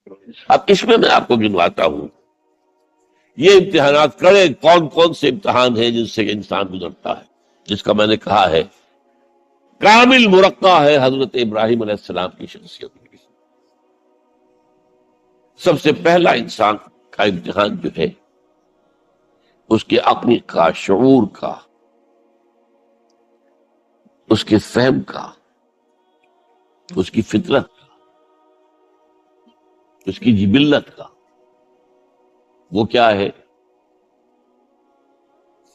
اب اس میں آپ کو گنواتا ہوں یہ امتحانات کڑے کون کون سے امتحان ہیں جن سے انسان گزرتا ہے، جس کا میں نے کہا ہے کامل مرقع ہے حضرت ابراہیم علیہ السلام کی شخصیت میں۔ سب سے پہلا انسان کا امتحان جو ہے اس کے عقل کا، شعور کا، اس کے فہم کا، اس کی فطرت کا، اس کی جبلت کا، وہ کیا ہے؟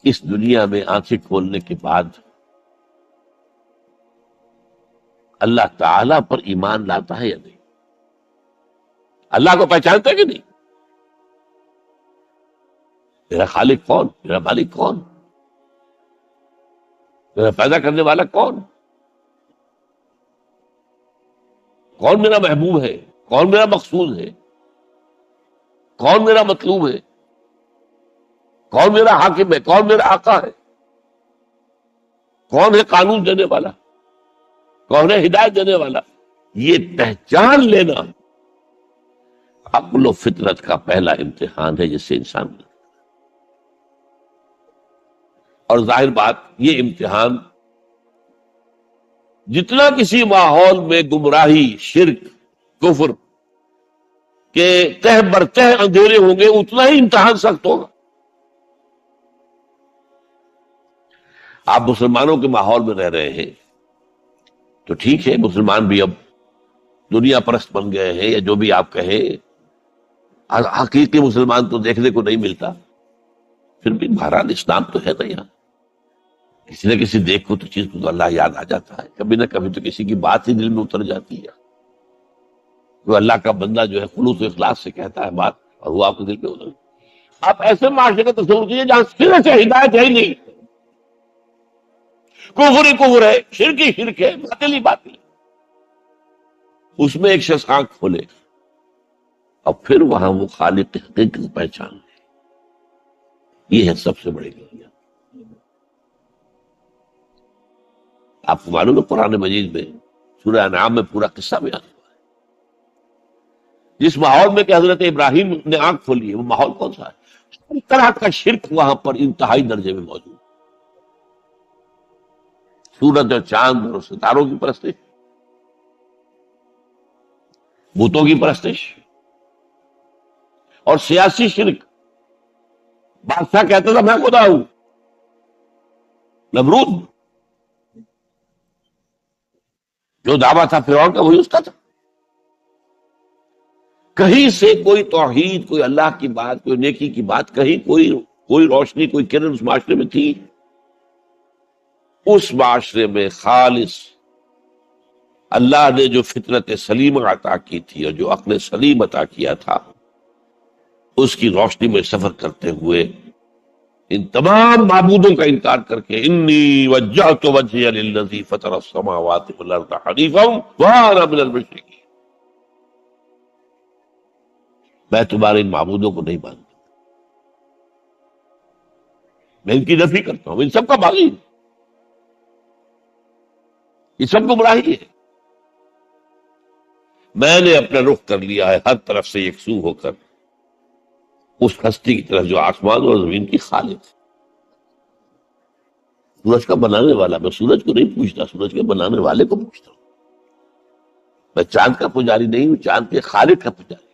اس دنیا میں آنکھیں کھولنے کے بعد اللہ تعالی پر ایمان لاتا ہے یا نہیں؟ اللہ کو پہچانتا ہے کہ نہیں؟ میرا خالق کون؟ میرا مالک کون؟ میرا پیدا کرنے والا کون؟ کون میرا محبوب ہے؟ کون میرا مقصود ہے؟ کون میرا مطلوب ہے؟ کون میرا حاکم ہے؟ کون میرا آقا ہے؟ کون ہے قانون دینے والا؟ کون ہے ہدایت دینے والا؟ یہ پہچان لینا عقل و فطرت کا پہلا امتحان ہے جس سے انسان، اور ظاہر بات یہ امتحان جتنا کسی ماحول میں گمراہی، شرک، کفر کے تہ برتہ اندھیرے ہوں گے اتنا ہی امتحان سخت ہوگا۔ آپ مسلمانوں کے ماحول میں رہ رہے ہیں تو ٹھیک ہے، مسلمان بھی اب دنیا پرست بن گئے ہیں یا جو بھی آپ کہیں، حقیقی مسلمان تو دیکھنے کو نہیں ملتا، پھر بھی بہرحال اسلام تو ہے نا یہاں، کسی نہ کسی دیکھ کو تو چیز کو تو اللہ یاد آ جاتا ہے، کبھی نہ کبھی تو کسی کی بات ہی دل میں اتر جاتی ہے، وہ اللہ کا بندہ جو ہے خلوص و اخلاص سے کہتا ہے بات اور وہ آپ کے دل پہ اتر۔ آپ ایسے معاشرے کا تصور کیجیے جہاں صرف ہدایت ہے ہی نہیں، کفر ہی کفر ہے، شرک ہی شرک ہے، باطل ہی باطل ہے، اس میں ایک شخص آنکھ کھولے اور پھر وہاں وہ خالق حقیقی کو پہچان لے، یہ ہے سب سے بڑی کامیابی۔ آپ کو معلوم ہے قرآن مجید میں سورہ انعام میں پورا قصہ بیان ہوا ہے، جس ماحول میں کہ حضرت ابراہیم نے آنکھ کھولی ہے وہ ماحول کون سا ہے؟ ہر طرح کا شرک وہاں پر انتہائی درجے میں موجود، سورج اور چاند اور ستاروں کی پرستش، بتوں کی پرستش، اور سیاسی شرک۔ بادشاہ کہتا تھا میں خدا ہوں، نمرود جو دعویٰ تھا فرعون کا وہی اس کا تھا، کہیں سے کوئی توحید، کوئی اللہ کی بات، کوئی نیکی کی بات، کہیں کوئی روشنی، کوئی کرن اس معاشرے میں تھی؟ اس معاشرے میں خالص اللہ نے جو فطرت سلیم عطا کی تھی اور جو عقل سلیم عطا کیا تھا اس کی روشنی میں سفر کرتے ہوئے ان تمام معبودوں کا انکار کر کے انی وجہت وجہی للذی فطر السماوات والارض حنیفا وانا من المشرکین، میں تمہارے ان معبودوں کو نہیں مانتا، میں ان کی نفی کرتا ہوں، ان سب کا باغی ہوں، یہ سب گمراہی ہے، میں نے اپنا رخ کر لیا ہے ہر طرف سے یکسو ہو کر اس ہستی کی طرف جو آسمان اور زمین کی خالق ہے، سورج کا بنانے والا۔ میں سورج کو نہیں پوچھتا، سورج کے بنانے والے کو پوچھتا ہوں۔ میں چاند کا پجاری نہیں ہوں، چاند کے خالق کا پجاری۔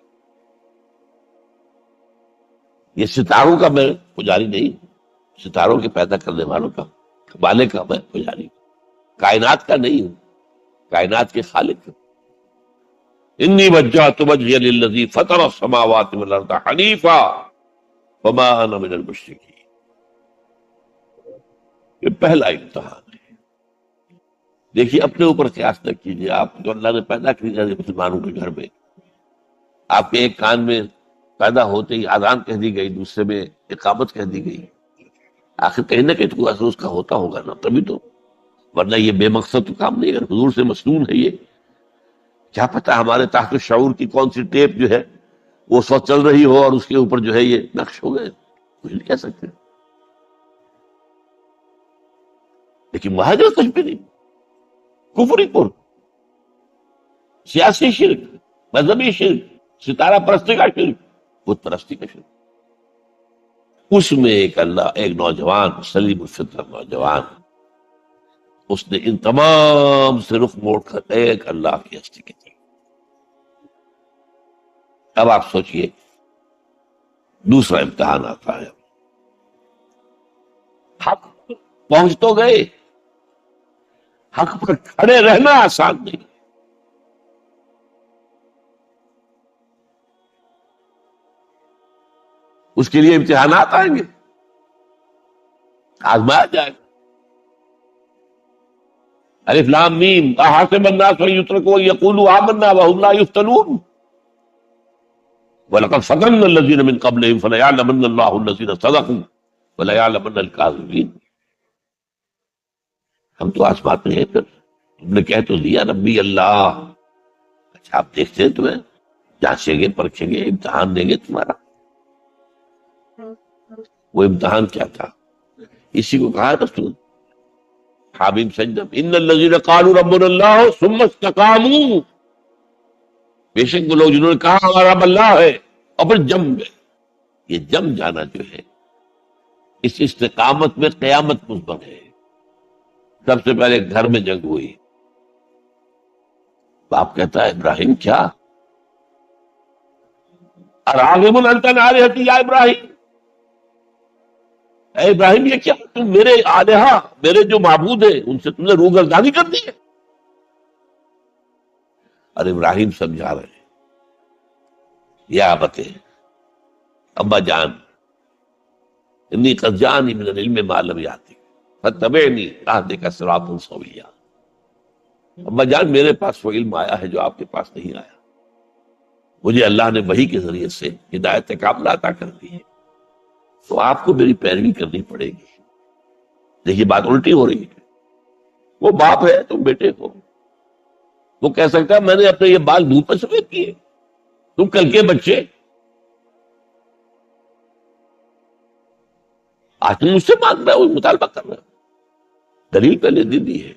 یہ ستاروں کا میں پجاری نہیں ہوں، ستاروں کے پیدا کرنے والوں کا، مالک کا میں پجاری ہوں، کائنات کا نہیں ہوں، کائنات کے خالق کا۔ انی وجہت وجہی للذی فطر السماوات والارض حنیفا وما انا من المشرکین۔ یہ پہلا امتحان ہے۔ دیکھیے اپنے اوپر قیاس نہ کیجیے، آپ جو اللہ نے پیدا کیا مسلمانوں کے گھر میں، آپ کے ایک کان میں پیدا ہوتے ہی اذان کہہ دی گئی، دوسرے میں اقامت کہہ دی گئی، آخر کہیں نہ کہیں تو کوئی اثر اس کا ہوتا ہوگا نا، تبھی تو، ورنہ یہ بے مقصد تو کام نہیں ہے، حضور سے مسنون ہے یہ۔ کیا پتا ہمارے تحت الشعور کی کون سی ٹیپ جو ہے وہ اس وقت چل رہی ہو اور اس کے اوپر جو ہے یہ نقش ہو گئے، کچھ نہیں کہہ سکتے۔ لیکن مہاجر کچھ بھی نہیں، کفر ہی کفر، سیاسی شرک، مذہبی شرک، ستارہ پرستی کا شرک، بت پرستی کا شرک. اس میں ایک نوجوان سلیم الفطرت نوجوان، اس نے ان تمام سے رخ موڑ کر ایک اللہ کی ہستی کی طرف. اب آپ سوچئے دوسرا امتحان آتا ہے. حق پہنچ تو گئے، حق پر کھڑے رہنا آسان نہیں. اس کے لیے امتحانات آئیں گے، آزمایا جائے گا. الف لام میم احسب الناس ان یترکوا ان یقولوا آمنا وهم لا یفتنون وَلَقَدْ فَتَنَّا الَّذِينَ مِنْ قَبْلِهِمْ فَلَيَعْلَمَنَّ اللَّهُ الَّذِينَ صَدَقُوا وَلَيَعْلَمَنَّ الْكَاذِبِينَ. ہم تو آسماتے ہیں، پھر تم نے کہہ تو دیا ربی اللہ. اچھا آپ دیکھتے ہیں، تمہیں جانچیں گے، پرکھیں گے، امتحان دیں گے تمہارا. وہ امتحان کیا تھا؟ اسی کو کہا رسول حامیم سجدم ان الذین قالوا ربنا اللہ ثم استقاموا. بے شک وہ لوگ جنہوں نے کہا ہمارا رب اللہ ہے اور پھر جم گئے. یہ جم جانا جو ہے اس استقامت میں قیامت مثبت ہے. سب سے پہلے گھر میں جنگ ہوئی. باپ کہتا ہے ابراہیم کیا اراغب انت عن آلہتی یا ابراہیم، اے ابراہیم یہ کیا تم میرے آلہہ، میرے جو معبود ہیں ان سے تم نے روگردانی کر دی ہے. اور ابراہیم سمجھا رہے ہیں یا ابت ابا جان انی قد جانی من العلم ما لم یاتک فاتبعنی اہدک صراطا سویا. ابا جان میرے پاس وہ علم آیا ہے جو آپ کے پاس نہیں آیا. مجھے اللہ نے وحی کے ذریعے سے ہدایت کاملہ عطا کر دی ہے، تو آپ کو میری پیروی کرنی پڑے گی. دیکھیے بات الٹی ہو رہی ہے. وہ باپ ہے، تم بیٹے ہو. وہ کہہ سکتا ہے میں نے اپنے یہ بال دودھ پہ سفید کیے، تم کل کے بچے آج تم مجھ سے مانگ رہے ہو، مطالبہ کر رہے ہو. دلیل پہلے دے دی ہے.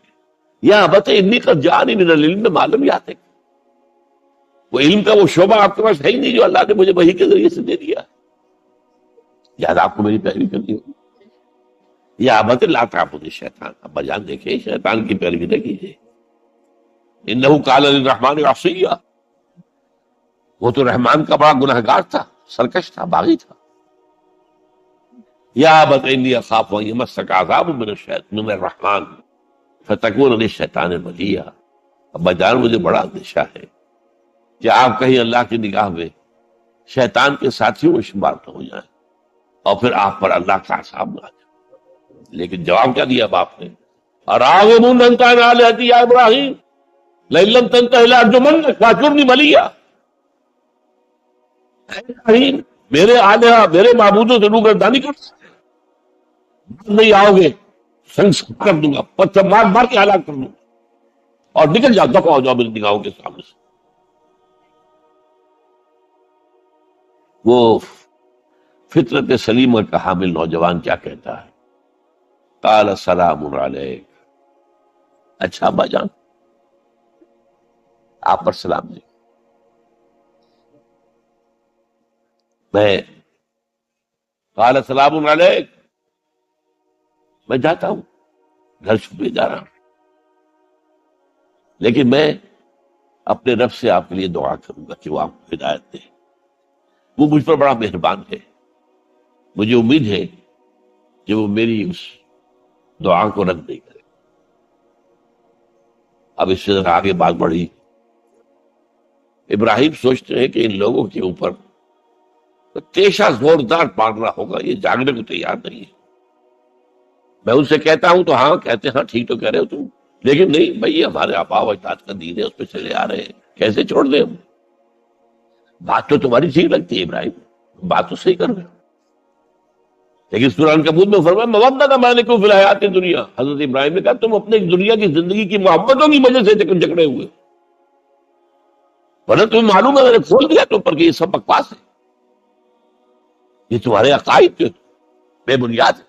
یا ابت انی قد جانی من العلم ما لم یاتک. وہ علم کا وہ شعبہ آپ کے پاس ہے ہی نہیں جو اللہ نے مجھے وحی کے ذریعے سے دے دیا. یاد آپ کو میری پیروی کرنی ہوگی. یا ابت لا تعبد الشیطان. ابا جان دیکھیں شیطان کی پیروی نہ کیجیے. انہ کان للرحمن عصیا. وہ تو رحمان کا بڑا گنہگار تھا، سرکش تھا، باغی تھا. یا ابت انی اخاف ان یمسک عذاب من الرحمن فتکون للشیطان ولیا. ابا جان مجھے بڑا اندیشہ ہے کہ آپ کہیں اللہ کی نگاہ میں شیطان کے ساتھیوں میں شمار نہ ہو جائیں اور پھر آپ پر اللہ کا عذاب نہ آ جائے. لیکن جواب کیا دیا باپ نے؟ اراغب انت عن آلہتی یا ابراہیم لئن لم تنتہ لارجمنک واہجرنی ملیا. اے ابراہیم میرے آلہہ، میرے معبودوں سے روگردانی کر نہیں آؤ گے سنگ کر دوں گا، پتھر مار مار کے ہلاک کر دوں گا اور نکل جاؤ، دفع ہو جاؤ میری نگاہوں کے سامنے سے. وہ فطرت سلیمہ کا حامل نوجوان کیا کہتا ہے؟ قال سلام علیک. اچھا ابا جان آپ پر سلام دے. میں قال سلام علیک، میں جاتا ہوں، گھر چھپے جا رہا ہوں، لیکن میں اپنے رب سے آپ کے لیے دعا کروں گا کہ وہ آپ کو ہدایت دے. وہ مجھ پر بڑا مہربان ہے، مجھے امید ہے کہ وہ میری اس دعا کو رد نہیں کرے. اب اس سے ذرا آگے بات بڑھی. ابراہیم سوچتے ہیں کہ ان لوگوں کے اوپر تیشہ زوردار مارنا ہوگا، یہ جاگنے کو تیار نہیں ہے. میں ان سے کہتا ہوں تو ہاں کہتے ہیں ہاں ٹھیک تو کہہ رہے ہو تم، لیکن نہیں بھائی یہ ہمارے آبا و اجداد کا دین ہے، اس پہ چلے آ رہے ہیں، کیسے چھوڑ دیں ہم؟ بات تو تمہاری ٹھیک لگتی ہے ابراہیم، بات تو صحیح کر رہے ہو، لیکن سورہ عنکبوت میں فرمایا مودۃ بینکم فی الحیات الدنیا. حضرت ابراہیم نے کہا تم اپنے دنیا کی زندگی کی محبتوں کی وجہ سے جھگڑے ہوئے، ورنہ تمہیں معلوم ہے میں نے کھول دیا تو پر کہ یہ سب بکواس ہے، یہ تمہارے عقائد جو بے بنیاد ہے.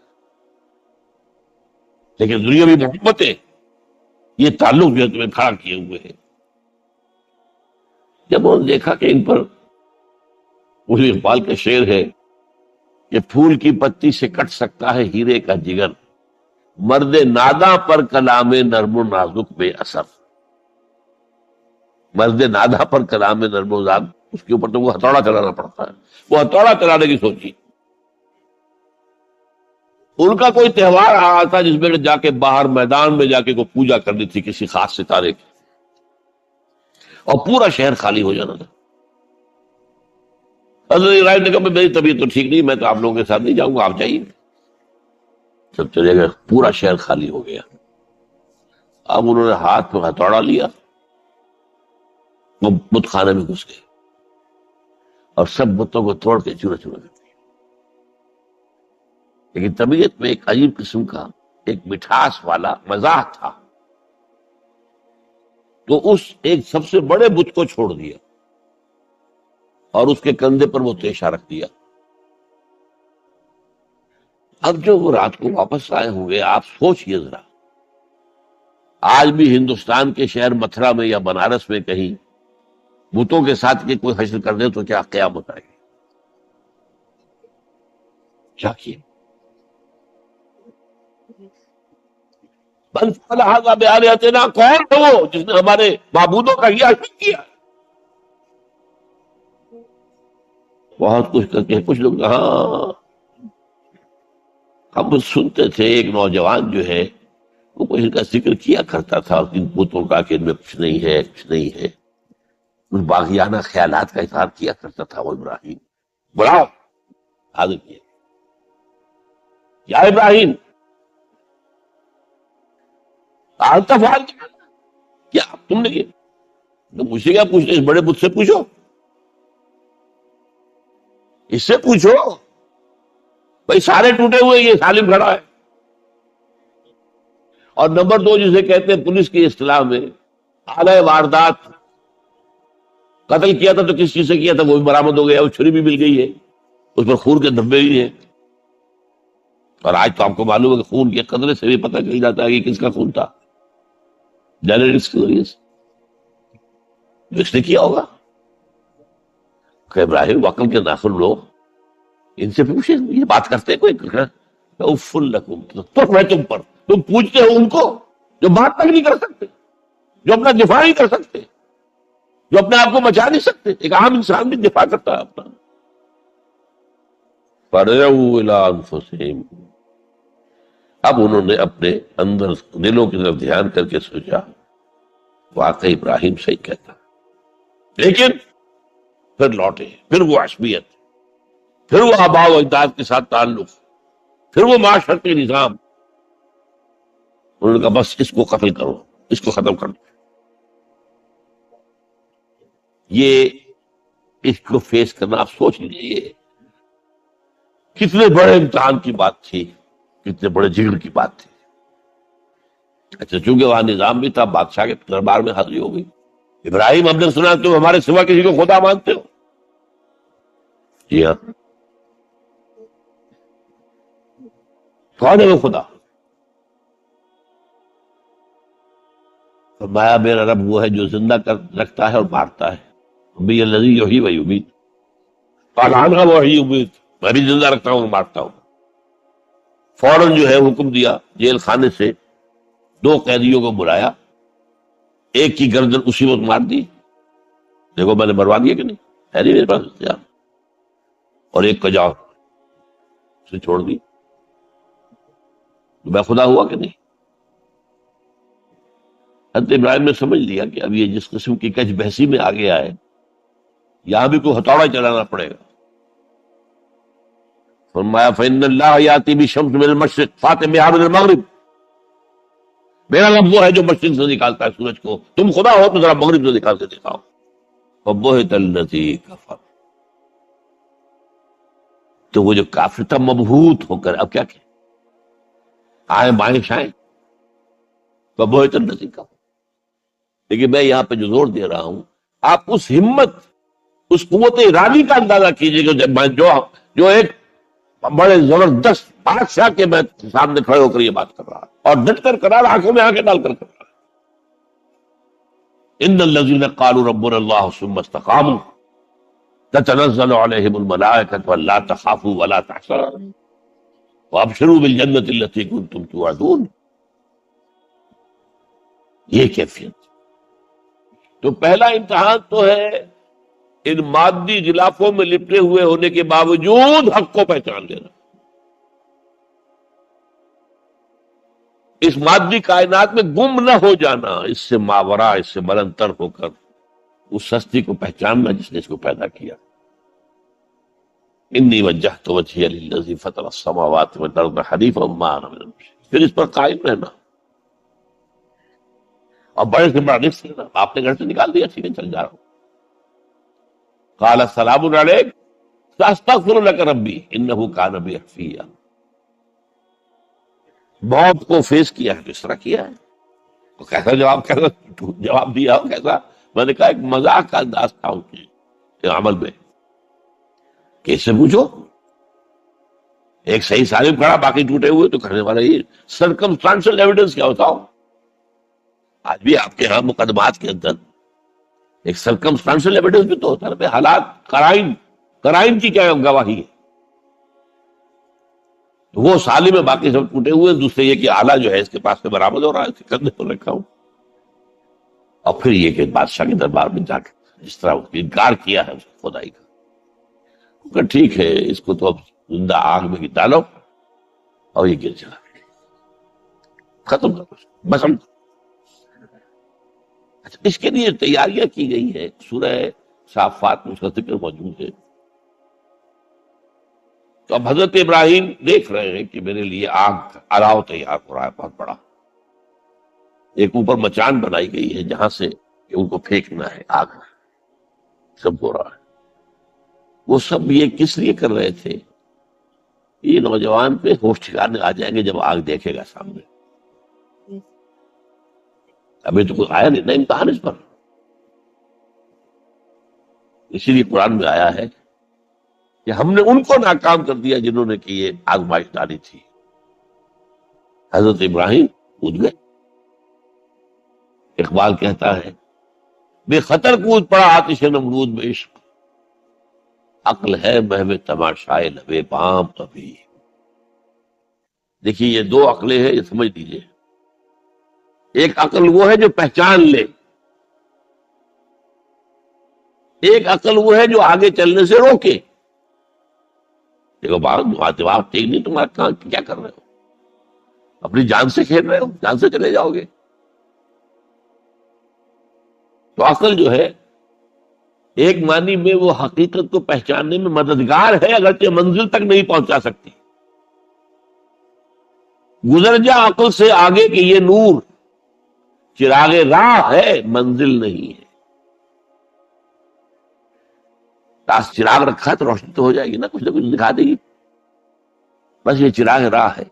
لیکن دنیاوی محبتیں یہ تعلق جو ہے تمہیں کھڑا کیے ہوئے ہیں. جب انہوں نے دیکھا کہ ان پر مجھے اقبال کا شعر ہے کہ پھول کی پتی سے کٹ سکتا ہے ہیرے کا جگر، مرد ناداں پر کلام نرم و نازک بے اثر۔ مرد ناداں پر کلام نرم و نازک، اس کے اوپر تو وہ ہتھوڑا چلانا پڑتا ہے، وہ ہتھوڑا چلانے کی سوچی۔ ان کا کوئی تہوار آ رہا تھا جس میں جا کے باہر میدان میں جا کے کوئی پوجا کرنی تھی کسی خاص ستارے کی، اور پورا شہر خالی ہو جانا تھا۔ حضرت ابراہیم نے کہا میری طبیعت تو ٹھیک نہیں، میں تو آپ لوگوں کے ساتھ نہیں جاؤں گا، آپ جائیے۔ سب چلے گئے، پورا شہر خالی ہو گیا۔ اب انہوں نے ہاتھ میں ہتھوڑا لیا، وہ بت خانے میں گھس گئے اور سب بتوں کو توڑ کے چورے چورے کر دیا۔ لیکن طبیعت میں ایک عجیب قسم کا ایک مٹھاس والا مزاح تھا، تو اس ایک سب سے بڑے بت کو چھوڑ دیا اور اس کے کندھے پر وہ تیشہ رکھ دیا۔ اب جو وہ رات کو واپس آئے ہوں گے، آپ سوچئے ذرا، آج بھی ہندوستان کے شہر متھرا میں یا بنارس میں کہیں بتوں کے ساتھ کے کوئی حشر کر دے تو کیا قیامت آئے گی؟ کیا کیا؟ بل فعل ھذا بآلہتنا، کون ہے وہ جس نے ہمارے معبودوں کا یہ حشر کیا؟ بہت کچھ کر کے کچھ لوگ، ہاں ہم سنتے تھے ایک نوجوان جو ہے وہ کوئی ان کا ذکر کیا کرتا تھا ان بتوں کا کہ ان میں کچھ نہیں ہے، کچھ نہیں ہے، ان باغیانہ خیالات کا اظہار کیا کرتا تھا وہ ابراہیم۔ بلاؤ، حاضر کیا، یا ابراہیم آنت فعل، کیا تم نے کیا؟ تو مجھ سے کیا پوچھتے، اس بڑے بت سے پوچھو، اس سے پوچھو، بھائی سارے ٹوٹے ہوئے، یہ سالم کھڑا ہے۔ اور نمبر دو، جسے کہتے ہیں پولیس کی اصطلاح میں آلہ واردات، قتل کیا تھا تو کس چیز سے کیا تھا وہ بھی برآمد ہو گیا، وہ چھری بھی مل گئی ہے، اس پر خون کے دھبے بھی ہیں، اور آج تو آپ کو معلوم ہے کہ خون کے قطرے سے بھی پتہ چل جاتا ہے کہ کس کا خون تھا، جینیٹکس کے ذریعے سے۔ اس نے کیا ہوگا کہ ابراہیم عقل کے ناخن لو، ان سے پوچھے، یہ بات کرتے کوئی اف لکم، تو میں تم پر، تم پوچھتے ہو ان کو جو بات تک نہیں کر سکتے، جو اپنا دفاع نہیں کر سکتے، جو اپنے آپ کو بچا نہیں سکتے۔ ایک عام انسان بھی دفاع کرتا ہے اپنا۔ فَرَجَعُوا إِلَىٰ أَنفُسِهِمْ، اب انہوں نے اپنے اندر دلوں کی طرف دھیان کر کے سوچا، واقعی ابراہیم صحیح کہتا، لیکن پھر لوٹے، پھر وہ عصبیت، پھر وہ آباء و اجداد کے ساتھ تعلق، پھر وہ معاشرتی نظام۔ انہوں نے کہا بس اس کو قتل کرو، اس کو ختم کر دو۔ یہ اس کو فیس کرنا، آپ سوچ لیجیے یہ کتنے بڑے امتحان کی بات تھی، کتنے بڑے جگر کی بات تھی۔ اچھا، چونکہ وہاں نظام بھی تھا، بادشاہ کے دربار میں حاضری ہو گئی۔ ابراہیم، ہم نے سنا تم ہمارے سوا کسی کو خدا مانتے ہو؟ جی ہاں، کون ہے وہ خدا؟ فرمایا میرا رب وہ ہے جو زندہ رکھتا ہے اور مارتا ہے، بھی الذی یحیی و یمیت، قال عنہ وحی یمیت، میں بھی زندہ رکھتا ہوں اور مارتا ہوں۔ فوراً جو ہے حکم دیا، جیل خانے سے 2 قیدیوں کو بلایا، ایک کی گردن اسی وقت مار دی، دیکھو میں نے مروا دیا کہ نہیں، ہے نہیں میرے پاس اختیار، اور ایک کو جاؤ اسے چھوڑ دی، تو میں خدا ہوا کہ نہیں؟ حضرت ابراہیم نے سمجھ لیا کہ اب یہ جس قسم کی کچ بحثی میں آگے آئے، یہاں بھی کوئی ہتھوڑا چلانا پڑے گا۔ فرمایا فإن اللہ یاتی بالشمس من المشرق فأت بہا من المغرب، میرا رب وہ ہے جو مشرق سے نکالتا ہے سورج کو، تم خدا ہو تو ذرا مغرب سے نکال کے دکھاؤ۔ فبہت الذی کفر، تو وہ جو کافر تھا مبہوت ہو کر اب کیا کہ آئیں بائیں شائیں، فبہت الذی کفر۔ لیکن میں یہاں پہ جو زور دے رہا ہوں، آپ اس ہمت، اس قوت ارادی کا اندازہ کیجئے کہ جو ایک بڑے زبردست بادشاہ کے میں سامنے کھڑے ہو کر یہ بات کر رہا اور ڈٹ کر کرا رہا، آنکھوں میں آنکھیں ڈال کر رہا۔ ان الذین قالوا ربنا اللہ ثم استقاموا، تتنزل علیہم الملائکۃ الا تخافوا ولا تحزنوا وابشروا بالجنۃ التی کنتم توعدون. یہ کیفیت. تو پہلا امتحان تو ہے ان مادی غلافوں میں لپٹے ہوئے ہونے کے باوجود حق کو پہچان لینا. اس مادی کائنات میں گم نہ ہو جانا، اس سے ماورا، اس سے بلند تر ہو کر اس ہستی کو پہچاننا جس نے اس کو پیدا کیا. انی وجہت وجہی للذی فطر السماوات والارض حنیفا وما انا من المشرکین. پھر اس پر قائم رہنا اور بڑے سے بڑا رزق لینا. آپ نے گھر سے نکال دیا، ٹھیک ہے چل جا رہا ہوں. قال السلام علیک ساستغفر لک ربی انہ کان بی حفیہ. موت کو فیس کیا ہے، کس طرح کیا ہے، تو کیسا جواب دیا ہو کیسا. میں نے کہا ایک مذاق کا انداز تھا ان کے عمل میں کہ اس سے پوچھو ایک صحیح سالم کھڑا باقی ٹوٹے ہوئے، تو کہنے والا یہ سرکمسٹانشل ایویڈنس کیا ہوتا ہو. آج بھی آپ کے ہاں مقدمات کے اندر ایک سرکمسٹانشل ایویڈنس بھی تو ہوتا ہے، حالات قرائن کی کیا گواہی ہے. تو وہ سالم میں باقی سب ٹوٹے ہوئے. دوسرے یہ کہ آلہ جو ہے اس کے پاس سے برآمد ہو رہا ہے، اس کے کندھے پر رکھا ہوں. اور پھر یہ کہ بادشاہ کے دربار میں جا کے جس طرح اس نے انکار کیا ہے اس خدائی کا، کہ ٹھیک ہے اس کو تو اب زندہ آگ میں ڈالو اور یہ گر چلا ختم کرو بس. ہم اچھا اس کے لیے تیاریاں کی گئی ہے. سورہ صافات میں اس کا ذکر موجود ہے. تو اب حضرت ابراہیم دیکھ رہے ہیں کہ میرے لیے آگ الاؤ تیار ہو رہا ہے بہت بڑا. ایک اوپر مچان بنائی گئی ہے جہاں سے کہ ان کو پھینکنا ہے آگ سب ہو رہا ہے. وہ سب یہ کس لیے کر رہے تھے؟ یہ نوجوان پہ ہوش ٹھکانے آ جائیں گے جب آگ دیکھے گا سامنے. ابھی تو کوئی آیا نہیں نا امتحان اس پر. اسی لیے قرآن میں آیا ہے کہ ہم نے ان کو ناکام کر دیا جنہوں نے کہ یہ آزمائش ڈالی تھی. حضرت ابراہیم کود گئے. اقبال کہتا ہے بے خطر کود پڑا آتش نمرود میں عشق، عقل ہے محو تماشائے لبے بام ابھی. دیکھیے یہ دو عقلیں ہیں، یہ سمجھ لیجیے. ایک عقل وہ ہے جو پہچان لے، ایک عقل وہ ہے جو آگے چلنے سے روکے. دیکھو بات ٹھیک نہیں، تمہارا کہاں کیا کر رہے ہو، اپنی جان سے کھیل رہے ہو، جان سے چلے جاؤ گے. تو عقل جو ہے ایک معنی میں وہ حقیقت کو پہچاننے میں مددگار ہے، اگرچہ منزل تک نہیں پہنچا سکتی. گزر جا عقل سے آگے کہ یہ نور چراغ راہ ہے منزل نہیں ہے. پاس چراغ رکھا تو روشنی تو ہو جائے گی نا، کچھ نہ کچھ دکھا دے گی. بس یہ چراغ راہ ہے،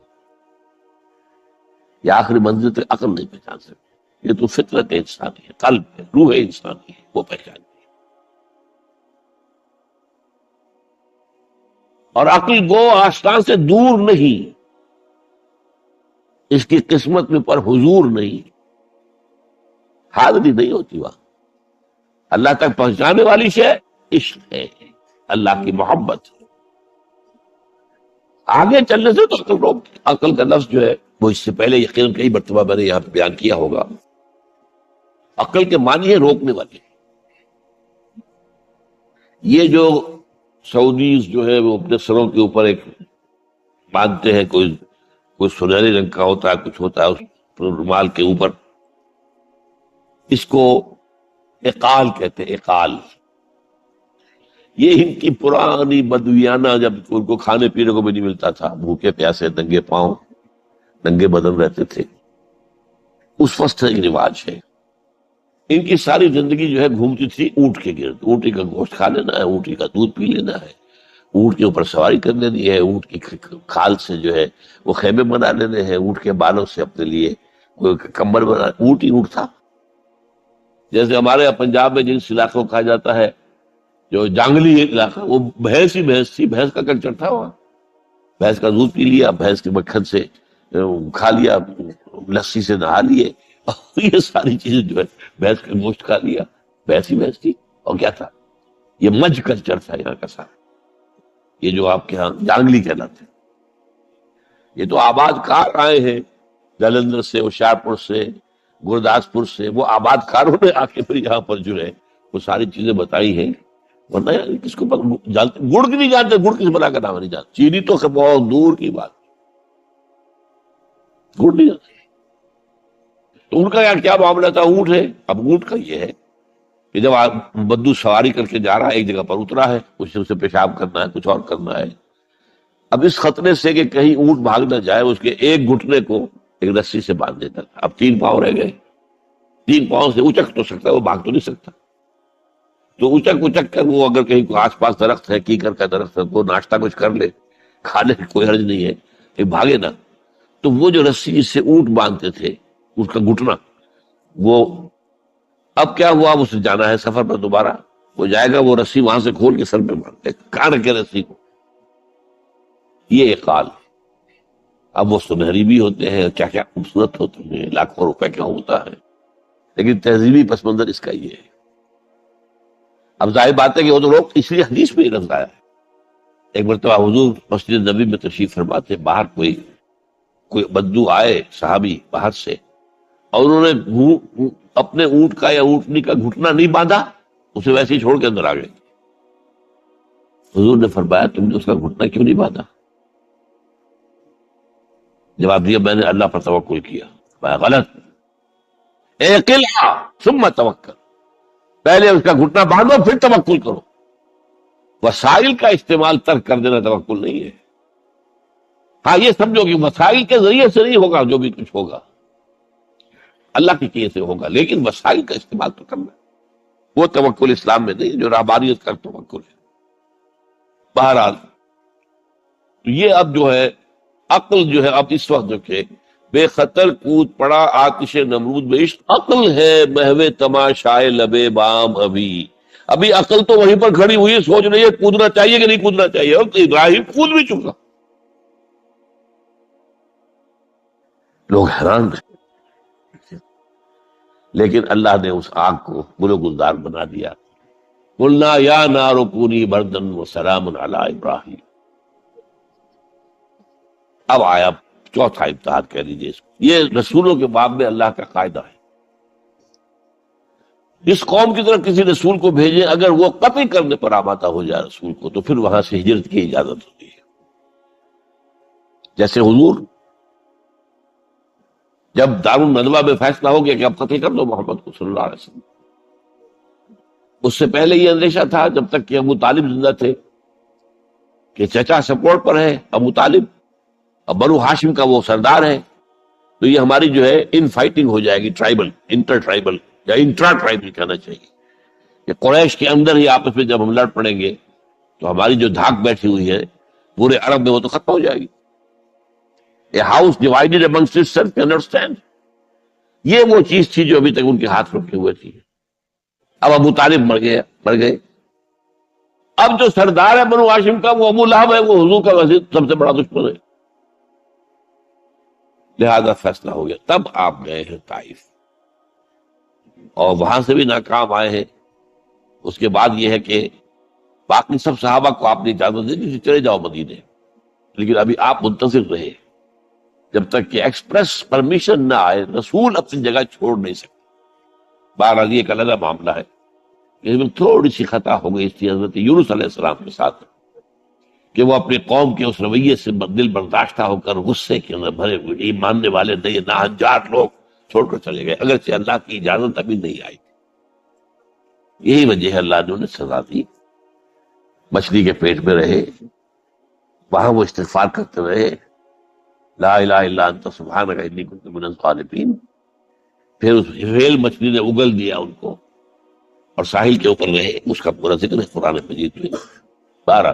یہ آخری منزل تک عقل نہیں پہچان سکتی. یہ تو فطرت انسانی ہے، قلب ہے، روح انسانی ہے، وہ پہچانتی ہے. اور عقل گو آستان سے دور نہیں، اس کی قسمت میں پر حضور نہیں، حاضری نہیں ہوتی وہاں. اللہ تک پہنچانے والی شے عشق ہے، اللہ کی محبت. آگے چلنے سے تو عقل روک. عقل کا لفظ جو ہے وہ اس سے پہلے یقیناً کئی مرتبہ میں نے یہاں پہ بیان کیا ہوگا. عقل کے معنی ہے روکنے والے. یہ جو سعودیز جو ہے وہ اپنے سروں کے اوپر ایک باندھتے ہیں، کوئی سنہری رنگ کا ہوتا ہے، کچھ ہوتا ہے اس رومال کے اوپر. اس کو اقال کہتے ہیں، اقال. یہ ان کی پرانی بدویانہ، جب ان کو کھانے پینے کو بھی نہیں ملتا تھا، بھوکے پیاسے ننگے پاؤں ننگے بدن رہتے تھے، اس وقت ایک رواج ہے. ان کی ساری زندگی جو ہے گھومتی تھی اونٹ کے گرد. اونٹی کا گوشت کھا لینا ہے، اونٹی کا دودھ پی لینا ہے، اونٹ کے اوپر سواری کر لینی ہے، اونٹ کی کھال سے جو ہے وہ خیمے بنا لینے ہیں، اونٹ کے بالوں سے اپنے لیے کوئی کمبل بنا. اونٹ ہی اونٹ تھا. جیسے ہمارے یہاں پنجاب میں جس علاقے کو کہا جاتا ہے جو جانگلی علاقہ، وہ بھینس ہی بھینس تھی، بھینس کا کلچر تھا وہاں. بھینس کا دودھ پی لیا، بھینس کے مکھن سے کھا لیا، لسی سے نہا لیے، اور یہ ساری چیزیں جو ہے بھینس کا گوشت کھا لیا. بھینس ہی بھینس تھی اور کیا تھا. یہ مج کلچر تھا یہاں کا سارا. یہ جو آپ کے ہاں جانگلی کہلاتے ہیں، یہ تو آباد کار آئے ہیں جلندھر سے، ہوشیارپور سے، گرداسپور سے. وہ آباد کاروں نے آ کے پھر یہاں پر جو ہے وہ ساری چیزیں بتائی ہیں. ورنہ یار کس کو جانتے، گڑ کی نہیں جانتے، گڑ کس بلا کا نام نہیں جانتے. چینی تو بہت دور کی بات، گڑ نہیں جانتے. تو ان کا کیا معاملہ تھا؟ اونٹ ہے. اب اونٹ کا یہ ہے کہ جب آپ بدو سواری کر کے جا رہا ہے، ایک جگہ پر اترا ہے، اسے پیشاب کرنا ہے، کچھ اور کرنا ہے. اب اس خطرے سے کہ کہیں اونٹ بھاگ نہ جائے، اس کے ایک گھٹنے کو ایک رسی سے باندھ دیتا تھا. اب 3 پاؤں رہ گئے، 3 پاؤں سے اچک تو سکتا ہے، وہ بھاگ تو نہیں سکتا. تو اچک کر وہ اگر کہیں آس پاس درخت ہے، کیکر کا درخت ہے، وہ ناشتہ کچھ کر لے، کھانے کی کوئی حرج نہیں ہے، ایک بھاگے نا. تو وہ جو رسی جس سے اونٹ باندھتے تھے، اس کا گھٹنا، وہ اب کیا ہوا؟ اسے جانا ہے سفر پر دوبارہ، وہ جائے گا، وہ رسی وہاں سے کھول کے سر پہ مارتے، کاٹ کے رسی کو. یہ اقال. اب وہ سنہری بھی ہوتے ہیں، کیا کیا خوبصورت ہوتے ہیں، لاکھوں روپے کا ہوتا ہے، لیکن تہذیبی پس منظر اس کا یہ ہے. اب ظاہر بات ہے کہ وہ تو لوگ، اس لیے حدیث میں یہ لفظ آیا ہے. ایک مرتبہ حضور مسجد نبی میں تشریف فرما تھے، باہر کوئی بدو آئے صحابی باہر سے، اور انہوں نے اپنے اونٹ کا یا اونٹنی کا گھٹنا نہیں باندھا، اسے ویسے ہی چھوڑ کے اندر آ گئے. حضور نے فرمایا تم نے اس کا گھٹنا کیوں نہیں باندھا؟ جواب دیا میں نے اللہ پر توکل کیا. غلط. اعقلها ثم توکل، پہلے اس کا گھٹنا باندھو پھر توکل کرو. وسائل کا استعمال ترک کر دینا توکل نہیں ہے. ہاں یہ سمجھو کہ وسائل کے ذریعے سے نہیں ہوگا، جو بھی کچھ ہوگا اللہ کی چیز سے ہوگا، لیکن وسائل کا استعمال تو کرنا. وہ توکل اسلام میں نہیں، جو رہبانیت کا توکل ہے. بہرحال تو یہ اب جو ہے عقل جو ہے، اب اس وقت جو کہ بے خطر کود پڑا آتش نمرود میں عشق، عقل ہے محو تماشائے لبے بام ابھی عقل تو وہیں پر کھڑی ہوئی ہے، سوچ رہی ہے کودنا چاہیے کہ نہیں کودنا چاہیے. اور ابراہیم کود بھی چکا. لوگ حیران رہے، لیکن اللہ نے اس آگ کو گل و گلزار بنا دیا. قلنا یا نار کونی بردن وسلام علی ابراہیم. اب آیا چوتھا امتحان کہہ لیجیے اس کو. یہ رسولوں کے باب میں اللہ کا قاعدہ ہے، اس قوم کی طرف کسی رسول کو بھیجیں، اگر وہ قتل کرنے پر آمادہ ہو جائے رسول کو، تو پھر وہاں سے ہجرت کی اجازت ہوتی ہے. جیسے حضور جب دارالندوہ میں فیصلہ ہو گیا کہ اب قتل کر دو محمد کو صلی اللہ علیہ وسلم، اس سے پہلے یہ اندیشہ تھا جب تک کہ ابو طالب زندہ تھے کہ چچا سپورٹ پر ہے ابو طالب، اب بنو ہاشم کا وہ سردار ہے، تو یہ ہماری جو ہے ان فائٹنگ ہو جائے گی، ٹرائبل، انٹر ٹرائبل یا انٹرا ٹرائبل کہنا چاہیے، کہ قریش کے اندر ہی آپس میں جب ہم لڑ پڑیں گے تو ہماری جو دھاک بیٹھی ہوئی ہے پورے عرب میں وہ تو ختم ہو جائے گی. A house divided amongst itself, you understand؟ یہ وہ چیز تھی جو ابھی تک ان کے ہاتھ رکے ہوئے تھی. اب ابو طالب مر گئے. اب جو سردار ہے بنو ہاشم کا، وہ ابو لہب ہے، وہ حضور کا وزیر، سب سے بڑا دشمن ہے. لہذا فیصلہ ہو گیا. تب آپ گئے ہیں طائف، اور وہاں سے بھی ناکام آئے ہیں. اس کے بعد یہ ہے کہ باقی سب صحابہ کو آپ نے اجازت دے دی چلے جاؤ مدینے، لیکن ابھی آپ منتظر رہے جب تک کہ ایکسپریس پرمیشن نہ آئے. رسول اپنی جگہ چھوڑ نہیں سکتے. بہرحال یہ ایک الگ معاملہ ہے. اس میں تھوڑی سی خطا ہو گئی تھی حضرت یونس علیہ السلام کے ساتھ، کہ وہ اپنی قوم کے اس رویے سے دل برداشتہ ہو کر غصے کے اندر بھرے ہوئے یہ ماننے والے نہیں ناہنجار لوگ چھوڑ کر چلے گئے، اگرچہ اللہ کی اجازت ابھی نہیں آئی. یہی وجہ ہے اللہ نے انہیں سزا دی. مچھلی کے پیٹ میں رہے، وہاں وہ استغفار کرتے رہے، لا الہ الا انت سبحانک انی کنت من الظالمین. پھر اس ویل مچھلی نے اگل دیا ان کو، اور ساحل کے اوپر رہے. اس کا پورا ذکر ہے قرآن مجید میں. 12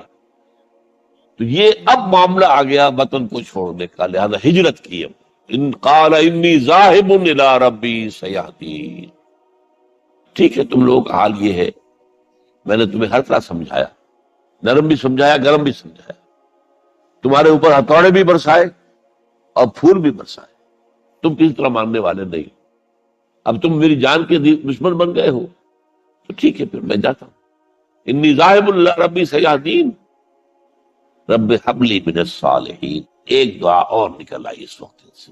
تو یہ اب معاملہ آ گیا وطن کو چھوڑنے کا، لہذا ہجرت کی. اب ان قال انی ذاہب الی ربی سیہدین. ٹھیک ہے، تم لوگوں کا حال یہ ہے، میں نے تمہیں ہر طرح سمجھایا، نرم بھی سمجھایا، گرم بھی سمجھایا، تمہارے اوپر ہتھوڑے بھی برسائے اور پھول بھی برسائے، تم کسی طرح ماننے والے نہیں. اب تم میری جان کے دشمن بن گئے ہو، تو ٹھیک ہے پھر میں جاتا ہوں. انی ذاہب اللہ ربی سیہدین، رب ہب لی من الصالحین۔ ایک دعا اور نکل آئی اس وقت سے،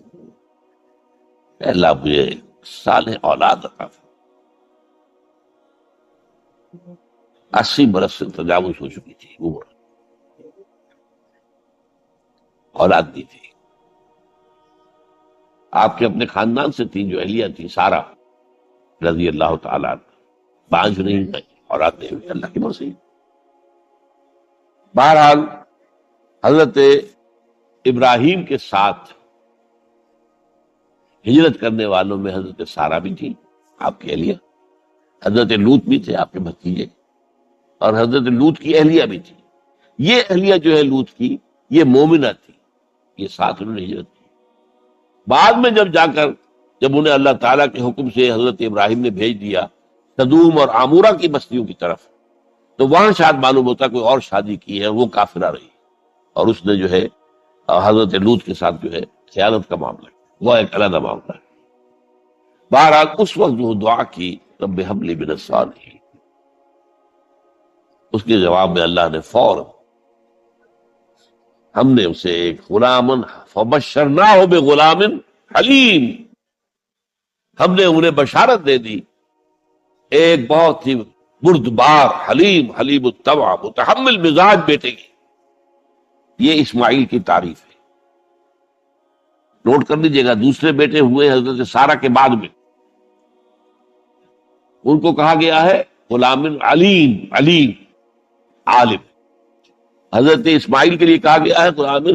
اے اللہ مجھے صالح اولاد عطا فرما۔ 80 برس سے تجاوز ہو چکی تھی عمر، اولاد نہیں تھی۔ آپ کے اپنے خاندان سے تھی جو اہلیہ تھی سارہ رضی اللہ تعالیٰ عنہ، بانجھ نہیں ہوئی، اولاد نہیں ہوئی، اللہ کی مرضی۔ بہرحال حضرت ابراہیم کے ساتھ ہجرت کرنے والوں میں حضرت سارہ بھی تھی آپ کی اہلیہ، حضرت لوط بھی تھے آپ کے بھتیجے، اور حضرت لوط کی اہلیہ بھی تھی۔ یہ اہلیہ جو ہے لوط کی، یہ مومنہ تھی، یہ ساتھ انہوں نے ہجرت کی۔ بعد میں جب انہیں اللہ تعالیٰ کے حکم سے حضرت ابراہیم نے بھیج دیا سدوم اور عامورہ کی بستیوں کی طرف، تو وہاں شاید معلوم ہوتا کوئی اور شادی کی ہے، وہ کافرہ رہی، اور اس نے جو ہے حضرت لوط کے ساتھ جو ہے خیانت کا معاملہ، وہ ایک علیحدہ معاملہ ہے۔ بہرحال اس وقت جو دعا کی رب ہب لی من الصالحین، اس کے جواب میں اللہ نے فوراً، ہم نے اسے ایک غلامن فبشرناہ بغلام حلیم، ہم نے انہیں بشارت دے دی ایک بہت ہی بردبار، حلیم الطبع، متحمل مزاج بیٹے کی۔ یہ اسماعیل کی تعریف ہے، نوٹ کر لیجیے گا۔ دوسرے بیٹے ہوئے حضرت سارہ کے بعد میں، ان کو کہا گیا ہے غلام علیم عالم۔ حضرت اسماعیل کے لیے کہا گیا ہے غلام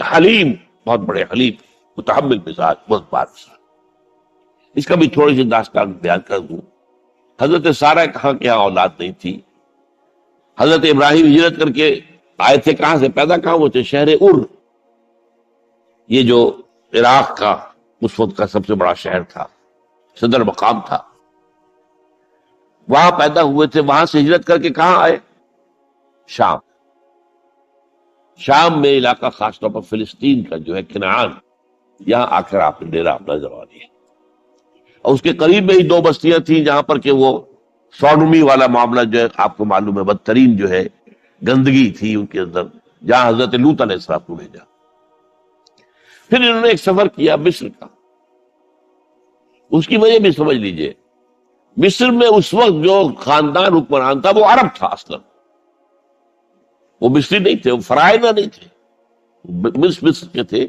حلیم، بہت بڑے حلیم، متحمل مزاج، بہت بادشاہ۔ اس کا بھی تھوڑی سی داستان بیان کر دوں۔ حضرت سارہ کہاں کے یہاں اولاد نہیں تھی، حضرت ابراہیم ہجرت کر کے آئے تھے، کہاں سے پیدا کہاں ہوئے تھے؟ شہر ار، یہ جو عراق کا اس وقت کا سب سے بڑا شہر تھا، صدر مقام تھا، وہاں پیدا ہوئے تھے۔ وہاں سے ہجرت کر کے کہاں آئے؟ شام میں علاقہ، خاص طور پر فلسطین کا جو ہے کنعان، یہاں آ کر آپ نے ڈیرا اپنا جما دیا۔ اور اس کے قریب میں ہی 2 بستیاں تھیں جہاں پر کہ وہ سوڈومی والا معاملہ جو ہے آپ کو معلوم ہے، بدترین جو ہے گندگی تھی ان کے اندر، جہاں حضرت لوط علیہ السلام کو بھیجا۔ پھر انہوں نے ایک سفر کیا مصر کا، اس کی وجہ بھی سمجھ لیجئے۔ مصر میں اس وقت جو خاندان حکمران تھا وہ عرب تھا اصلا، وہ مصری نہیں تھے، وہ فرائضہ نہیں تھے، مصر کے تھے،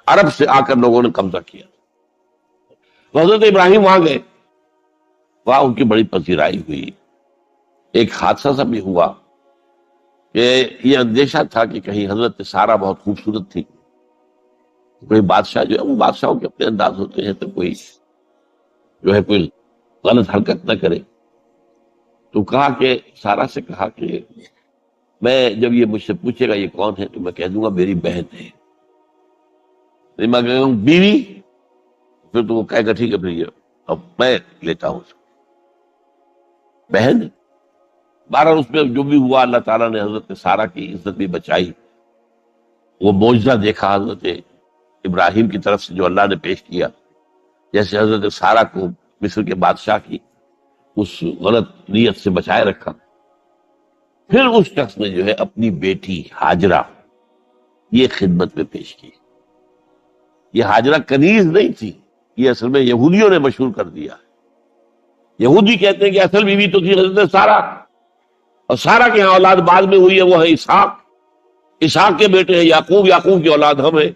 عرب سے آ کر لوگوں نے قبضہ کیا۔ تو حضرت ابراہیم وہاں گئے، وہاں ان کی بڑی پذیرائی ہوئی۔ ایک حادثہ سا بھی ہوا کہ یہ اندیشہ تھا کہ کہیں حضرت سارہ بہت خوبصورت تھی، کوئی بادشاہ جو ہے، وہ بادشاہوں کے اپنے انداز ہوتے ہیں، تو کوئی جو ہے کوئی غلط حرکت نہ کرے۔ تو کہا کہ سارہ سے کہا کہ میں جب یہ مجھ سے پوچھے گا یہ کون ہے تو میں کہہ دوں گا میری بہن ہے، میں کہوں گا بیوی، پھر تو وہ کہے گا ٹھیک ہے پھر یہ اب میں لیتا ہوں اس کو، بہن۔ بہرحال اس میں جو بھی ہوا، اللہ تعالیٰ نے حضرت سارہ کی عزت بھی بچائی۔ وہ معجزہ دیکھا حضرت ابراہیم کی طرف سے جو اللہ نے پیش کیا، جیسے حضرت سارہ کو مصر کے بادشاہ کی اس غلط نیت سے بچائے رکھا۔ پھر اس شخص نے جو ہے اپنی بیٹی ہاجرہ یہ خدمت میں پیش کی۔ یہ ہاجرہ کنیز نہیں تھی، یہ اصل میں یہودیوں نے مشہور کر دیا۔ یہودی کہتے ہیں کہ اصل بیوی تو تھی حضرت سارہ، اور سارہ کے ہاں اولاد بعد میں ہوئی ہے، وہ ہے اسحاق، اسحاق کے بیٹے ہیں یعقوب، یعقوب کی اولاد ہم ہیں،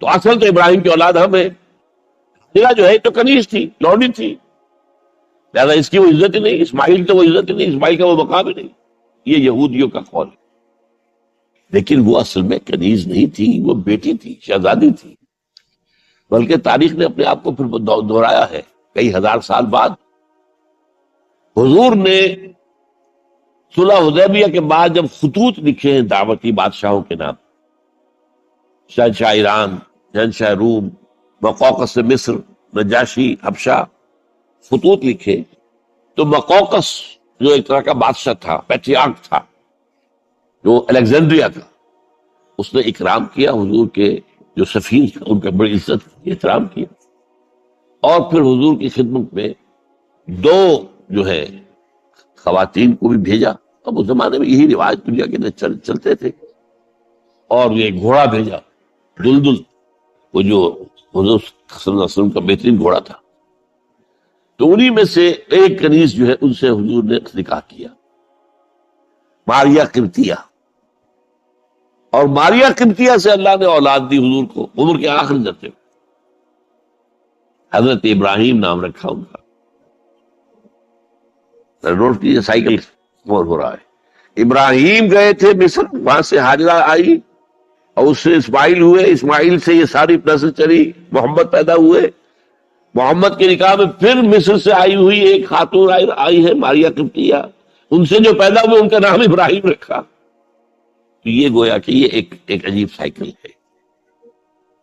تو اصل تو ابراہیم کی اولاد ہم ہیں۔ ہاجرہ جو ہے تو کنیز تھی، لونڈی تھی، لہذا اس کی وہ عزت ہی نہیں، اسماعیل تو وہ عزت ہی نہیں، اسماعیل کا وہ مقام ہی نہیں۔ یہ یہودیوں کا قول ہے، لیکن وہ اصل میں کنیز نہیں تھی، وہ بیٹی تھی، شہزادی تھی۔ بلکہ تاریخ نے اپنے آپ کو پھر دہرایا ہے کئی ہزار سال بعد۔ حضور نے صلح حدیبیہ کے بعد جب خطوط لکھے ہیں دعوتی بادشاہوں کے نام، شہنشاہ ایران، شہنشاہ روم، مقوقس مصر، نجاشی حبشہ، خطوط لکھے، تو مقوقس جو ایک طرح کا بادشاہ تھا، پیٹریارک تھا، جو الیگزینڈریا کا، اس نے اکرام کیا حضور کے جو سفیر تھا، ان کا بڑی عزت احترام کیا، اور پھر حضور کی خدمت میں 2 جو ہے خواتین کو بھی بھیجا، اب اس زمانے میں یہی رواج دنیا کے اندر چلتے تھے. اور یہ گھوڑا بھیجا دلدل، وہ جو حضور صلی اللہ علیہ وسلم کا بہترین گھوڑا تھا. تو انہی میں سے ایک کنیز جو ہے ان سے حضور نے نکاح کیا، ماریا قبطیہ. اور ماریا قبطیہ سے اللہ نے اولاد دی حضور کو عمر کے آخر جاتے. حضرت ابراہیم نام رکھا ان کا. نوٹ کیجیے سائیکل کون ہو رہا ہے. ابراہیم گئے تھے مصر، وہاں سے ہاجرہ آئی اور اس سے اسماعیل ہوئے، اسماعیل سے یہ ساری نسل چلی، محمد پیدا ہوئے. محمد کے نکاح میں پھر مصر سے آئی ہوئی ایک خاتون آئی ہے ماریا قبطیہ، ان سے جو پیدا ہوئے ان کا نام ابراہیم رکھا. تو یہ گویا کہ یہ ایک عجیب سائیکل ہے.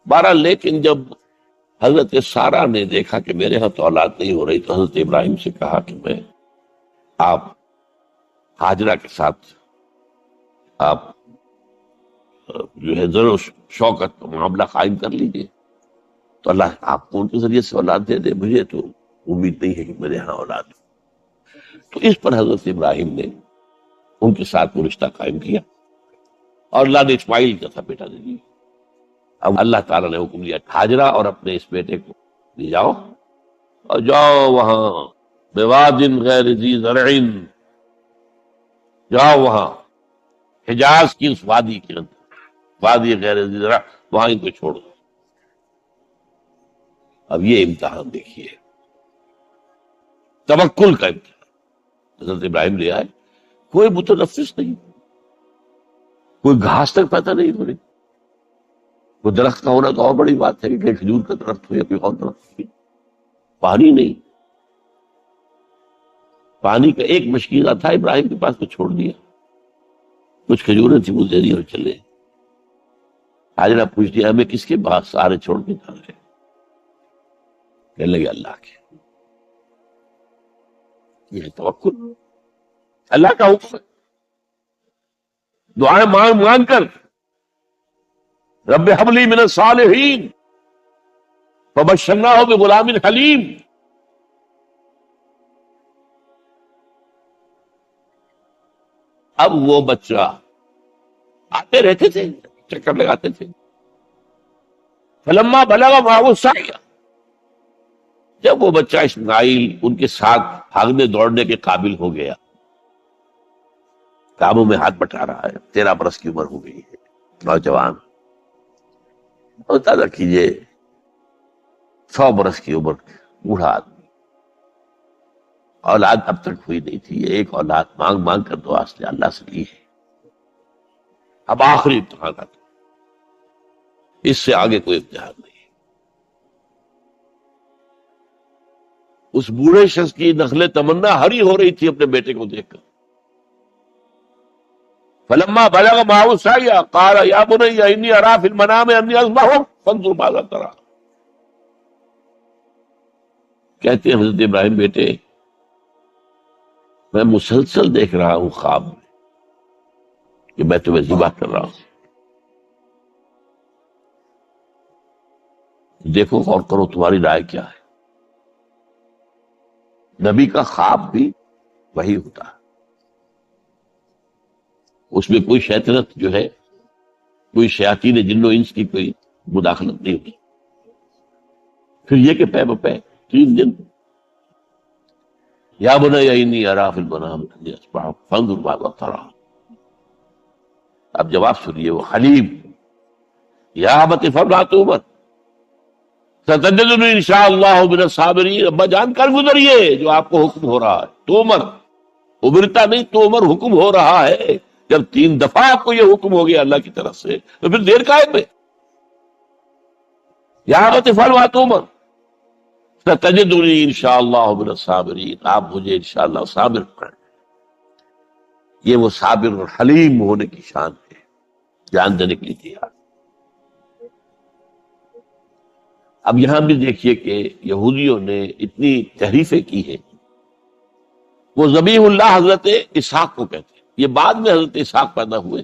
بہرحال لیکن جب حضرت سارہ نے دیکھا کہ میرے ہاں تو اولاد نہیں ہو رہی، تو حضرت ابراہیم سے کہا کہ میں آپ ہاجرہ کے ساتھ آپ جو ہے ذر و شوقت کا معاملہ قائم کر لیجئے، تو اللہ آپ کو ان کے ذریعے سے اولاد دے دے. مجھے تو امید نہیں ہے کہ میرے ہاں اولاد ہو. تو اس پر حضرت ابراہیم نے ان کے ساتھ وہ رشتہ قائم کیا اور اللہ نے اسماعیل کا تھا بیٹا دے دیا. اب اللہ تعالیٰ نے حکم دیا ہاجرہ اور اپنے اس بیٹے کو لے جاؤ اور جاؤ وہاں بواد غیر ذی زرع، جاؤ وہاں حجاز کی اس وادی کے اندر، وادی غیر ذی زرع، وہاں ان کو چھوڑ دو. اب یہ امتحان دیکھیے، توکل کا امتحان. حضرت ابراہیم لے آئے، کوئی متنفس نہیں، کوئی گھاس تک پیدا نہیں ہو رہی. کوئی درخت کا ہونا تو اور بڑی بات ہے کہ کھجور کا درخت ہو یا کوئی اور درخت ہو. پانی نہیں، پانی کا ایک مشکیزہ تھا ابراہیم کے پاس، تو چھوڑ دیا. کچھ کھجوریں تھی وہ دے دی اور چلے. حاجرہ پوچھتی ہمیں کس کے بعد سارے چھوڑ کے جا رہے؟ کہنے لگے اللہ کے. یہ ہے توکل، اللہ کا حکم ہے. دعائیں مانگ مانگ کر رب ہب لی من الصالحین فبشرناہ بغلام حلیم. اب وہ بچہ آتے رہتے تھے، چکر لگاتے تھے. فلما بلغ معه السعی، جب وہ بچہ اسماعیل ان کے ساتھ بھاگنے دوڑنے کے قابل ہو گیا، کاموں میں ہاتھ بٹا رہا ہے، 13 برس کی عمر ہو گئی ہے، نوجوان. اور اندازہ کیجیے 100 برس کی عمر، بوڑھا آدمی، اولاد اب تک ہوئی نہیں تھی. یہ ایک اولاد مانگ مانگ کر دعا سے اللہ سے لی ہے. اب آخری امتحان آتا، اس سے آگے کوئی امتحان نہیں. اس بوڑھے شخص کی نخل تمنا ہری ہو رہی تھی اپنے بیٹے کو دیکھ کر. فلما بلغ معه السعی قال یا بنی انی اری فی المنام انی اذبحک فانظر ماذا تری. کہتے ہیں حضرت ابراہیم بیٹے میں مسلسل دیکھ رہا ہوں خواب میں کہ میں تمہیں ذبح کر رہا ہوں. دیکھو غور کرو تمہاری رائے کیا ہے. نبی کا خواب بھی وہی ہوتا ہے، اس میں کوئی شیطنت جو ہے، کوئی شیاطین جن و انس کی کوئی مداخلت نہیں ہوتی. پھر یہ کہ پے بپے 3 دن یا بنی انی اری فی المنام انی اذبحک فانظر ماذا تری. اب جواب سنیے، وہ حلیم. یا ابت افعل ما تؤمر ستجدنی انشاءاللہ من الصابرین. ابا جان کر گزریے جو آپ کو حکم ہو رہا ہے. تومر ابرتا نہیں، تومر حکم ہو رہا ہے. جب 3 دفعہ آپ کو یہ حکم ہو گیا اللہ کی طرف سے تو پھر دیر کائے پہ. یا ابت افعل ما تؤمر ستجدنی انشاءاللہ من الصابرین. آپ مجھے انشاءاللہ صابر کریں. یہ وہ صابر اور حلیم ہونے کی شان ہے، جان دینے کے لیے تیار. اب یہاں بھی دیکھیے کہ یہودیوں نے اتنی تحریفیں کی ہیں. وہ ذبیح اللہ حضرت اسحاق کو کہتے ہیں. یہ بعد میں حضرت اسحاق پیدا ہوئے،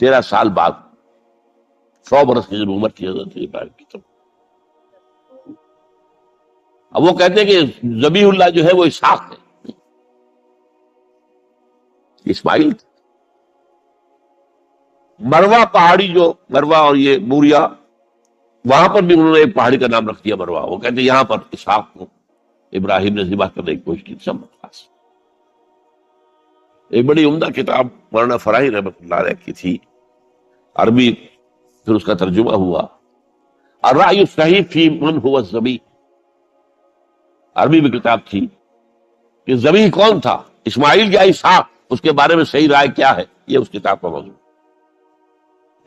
13 سال بعد، 100 برس کی جب عمر تھی حضرت ابراہیم کی. تو اب وہ کہتے ہیں کہ ذبیح اللہ جو ہے وہ اسحاق ہے. اسماعیل مروا پہاڑی، جو مروا اور یہ موریا، وہاں پر بھی انہوں نے ایک پہاڑی کا نام رکھ دیا مروا. وہ کہتے ہیں یہاں پر اسحاق کو ابراہیم نے ذبح کرنے کی کوشش کی. سب خاص ایک بڑی عمدہ کتاب مولانا فراہی رحمۃ اللہ علیہ کی تھی، عربی، پھر اس کا ترجمہ ہوا، الرأی الصحیح فی من هو الذبیح. عربی میں کتاب تھی کہ ذبیح کون تھا، اسماعیل یا اسحاق، اس کے بارے میں صحیح رائے کیا ہے، یہ اس کتاب کا موضوع.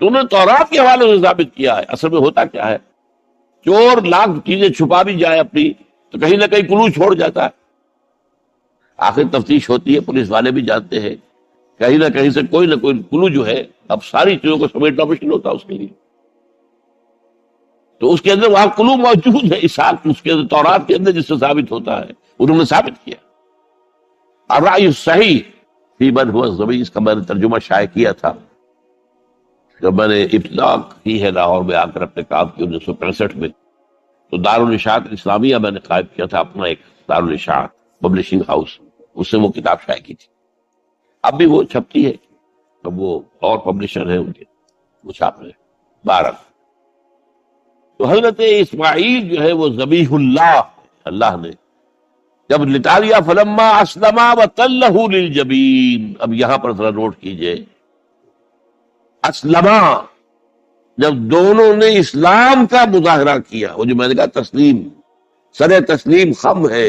تو انہوں نے تورات کے حوالے سے ثابت کیا ہے. اصل میں ہوتا کیا ہے، چور لاکھ چیزیں چھپا بھی جائے اپنی تو کہیں نہ کہیں کلو چھوڑ جاتا ہے. آخر تفتیش ہوتی ہے، پولیس والے بھی جانتے ہیں کہیں نہ کہیں سے کوئی نہ کوئی کلو جو ہے، اب ساری چیزوں کو سمیٹنا مشکل ہوتا ہے اس کے لیے. تو اس کے اندر وہاں کلو موجود ہے، اسحاق اس کے اندر، تورات کے اندر، جس سے ثابت ہوتا ہے. انہوں نے ثابت کیا. الرأی الصحیح فی من هو الذبیح، اس کا میں نے ترجمہ شائع کیا تھا جب میں نے ابتدا کی ہے لاہور میں آ کر اپنے کام کی 1965 میں. تو دارالاشاعت اسلامیہ میں نے قائم کیا تھا اپنا ایک دارالاشاعت پبلشنگ ہاؤس، اس سے وہ کتاب شائع کی تھی. اب بھی وہ چھپتی ہے، اب وہ اور پبلشر ہیں ان کے، وہ چھاپ رہے ہیں. 12 تو حضرت اسماعیل جو ہے وہ ذبیح اللہ، اللہ نے جب لٹا لیا، فلما اسلما وتلہ للجبین. اب یہاں پر ذرا نوٹ کیجئے، اسلما، جب دونوں نے اسلام کا مظاہرہ کیا، وہ جو میں نے کہا تسلیم، سر تسلیم خم ہے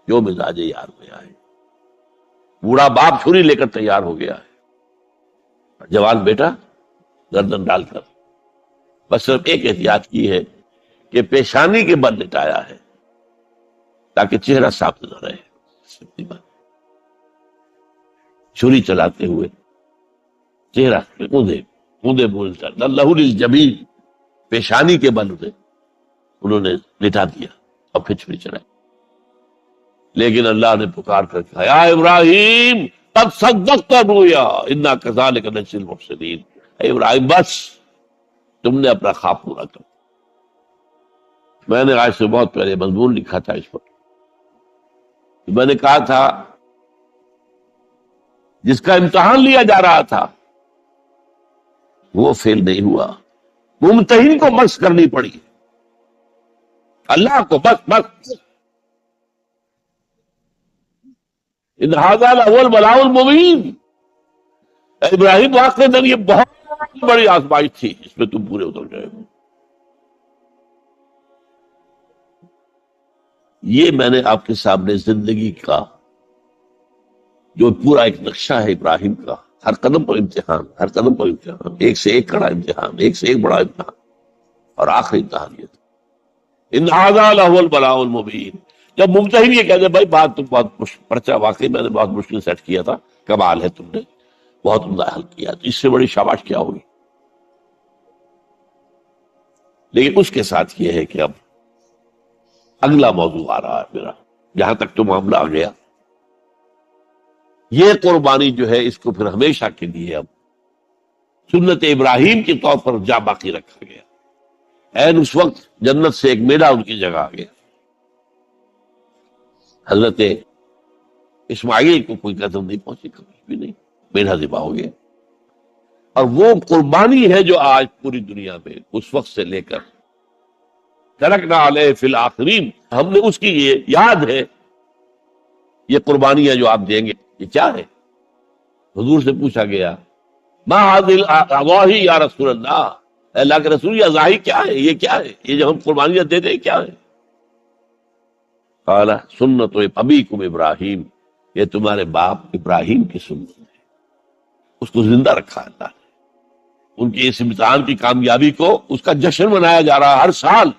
جو مزاج یار میں آئے. بوڑھا باپ چھری لے کر تیار ہو گیا ہے، جوان بیٹا گردن ڈال کر بس صرف ایک احتیاط کی ہے کہ پیشانی کے بل لٹایا ہے تاکہ چہرہ صاف نہ رہے. چھری چلاتے ہوئے چہرہ اوندا بولتا اللہ للجبین، پیشانی کے بل انہوں نے لٹا دیا اور پھر چھری چلائی. لیکن اللہ نے پکار کر کہا یا ابراہیم قد صدقت الرؤیا انا کذلک نجزی المحسنین. اے ابراہیم بس تم نے اپنا خواب پورا کر. میں نے آج سے بہت پہلے مضمون لکھا تھا اس پر، میں نے کہا تھا جس کا امتحان لیا جا رہا تھا وہ فیل نہیں ہوا، ممتحن کو مشق کرنی پڑی، اللہ کو بس ان ھذا لہو البلاء المبین. ابراہیم واقعی اندر یہ بہت بڑی آزمائش تھی، اس میں تم پورے اتر گئے. یہ میں نے آپ کے سامنے زندگی کا جو پورا ایک نقشہ ہے ابراہیم کا، ہر قدم پر امتحان، ہر قدم پر امتحان، ایک سے ایک کڑا امتحان، ایک سے ایک بڑا امتحان، اور آخری امتحان یہ تھا ان ھذا لہو البلاء المبین. جب ممتحن یہ کہتے بھائی بات تو بہت پرچہ واقعی میں نے بہت مشکل سیٹ کیا تھا، کمال ہے تم نے بہت عمدہ حل کیا، تو اس سے بڑی شاباش کیا ہوگی. لیکن اس کے ساتھ یہ ہے کہ اب اگلا موضوع آ رہا ہے میرا، جہاں تک تو معاملہ آ گیا، یہ قربانی جو ہے اس کو پھر ہمیشہ کے لیے اب سنت ابراہیم کے طور پر جا باقی رکھا گیا. این اس وقت جنت سے ایک میڑا ان کی جگہ آ گیا. حضرت اسماعیل کو کوئی قدر نہیں پہنچی، کبھی بھی نہیں، میڑا ذبح ہو گیا. اور وہ قربانی ہے جو آج پوری دنیا میں اس وقت سے لے کر ترکنا علیہ فی الآخرین، ہم نے اس کی یہ یاد ہے. یہ قربانیاں جو آپ دیں گے یہ کیا ہے؟ حضور سے پوچھا گیا ما هذه الاضاحی یا رسول اللہ، اللہ کے رسول یہ اضاحی کیا ہے، یہ کیا ہے، یہ جو ہم قربانیاں دیتے ہیں کیا ہے؟ قال سنت ابیکم ابراہیم، یہ تمہارے باپ ابراہیم کی سنت ہے. اس کو زندہ رکھا اللہ نے. ان کی اس امتحان کی کامیابی کو اس کا جشن منایا جا رہا ہے. ہر سال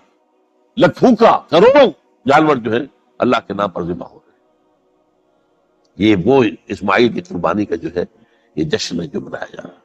لاکھوں کا کروڑوں جانور جو ہے اللہ کے نام پر ذبح ہو رہے ہیں. یہ وہ اسماعیل کی قربانی کا جو ہے یہ جشن ہے جو منایا جا رہا ہے.